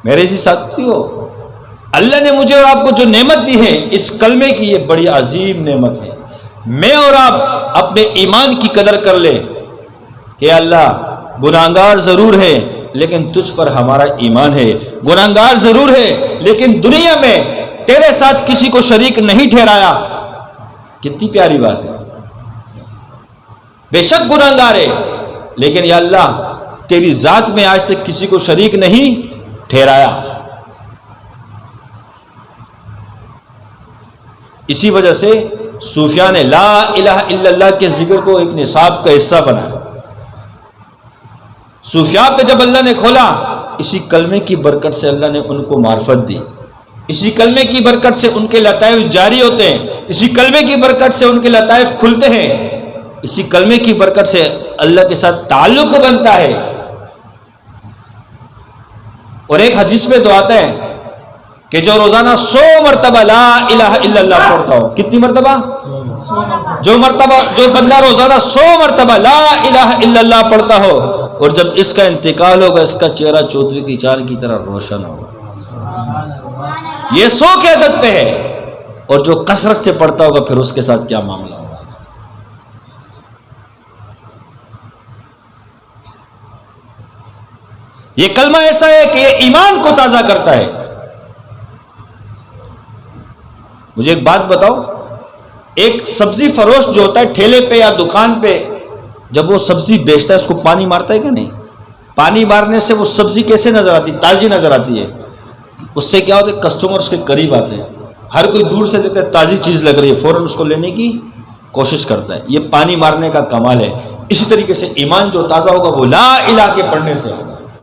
میرے جی ساتھیو، اللہ نے مجھے اور آپ کو جو نعمت دی ہے اس کلمے کی، یہ بڑی عظیم نعمت ہے۔ میں اور آپ اپنے ایمان کی قدر کر لیں کہ اللہ گناہگار ضرور ہے لیکن تجھ پر ہمارا ایمان ہے، گناہگار ضرور ہے لیکن دنیا میں تیرے ساتھ کسی کو شریک نہیں ٹھہرایا۔ کتنی پیاری بات ہے، بے شک گناہگار ہے لیکن یا اللہ تیری ذات میں آج تک کسی کو شریک نہیں ٹھہرایا۔ اسی وجہ سے صوفیاء نے لا الہ الا اللہ کے ذکر کو ایک نصاب کا حصہ بنایا۔ صوفیاء پہ جب اللہ نے کھولا، اسی کلمے کی برکت سے اللہ نے ان کو معرفت دی، اسی کلمے کی برکت سے ان کے لطائف جاری ہوتے ہیں، اسی کلمے کی برکت سے ان کے لطائف کھلتے ہیں، اسی کلمے کی برکت سے اللہ کے ساتھ تعلق بنتا ہے۔ اور ایک حدیث میں تو آتا ہے کہ جو روزانہ 100 مرتبہ لا الہ الا اللہ پڑھتا ہو، کتنی مرتبہ؟ جو بندہ روزانہ 100 مرتبہ لا الہ الا اللہ پڑھتا ہو، اور جب اس کا انتقال ہوگا اس کا چہرہ چودھویں کی چاند کی طرح روشن ہوگا۔ یہ 100 کی عدد پہ ہے، اور جو کثرت سے پڑھتا ہوگا پھر اس کے ساتھ کیا معاملہ ہوگا۔ یہ کلمہ ایسا ہے کہ یہ ایمان کو تازہ کرتا ہے۔ مجھے ایک بات بتاؤ، ایک سبزی فروش جو ہوتا ہے ٹھیلے پہ یا دکان پہ، جب وہ سبزی بیچتا ہے اس کو پانی مارتا ہے کہ نہیں؟ پانی مارنے سے وہ سبزی کیسے نظر آتی؟ تازی نظر آتی ہے۔ اس سے کیا ہوتا ہے؟ کسٹمر اس کے قریب آتے ہیں، ہر کوئی دور سے دیکھتا ہے تازی چیز لگ رہی ہے، فوراً اس کو لینے کی کوشش کرتا ہے۔ یہ پانی مارنے کا کمال ہے۔ اسی طریقے سے ایمان جو تازہ ہوگا وہ لا الہ کے پڑھنے سے ہوگا۔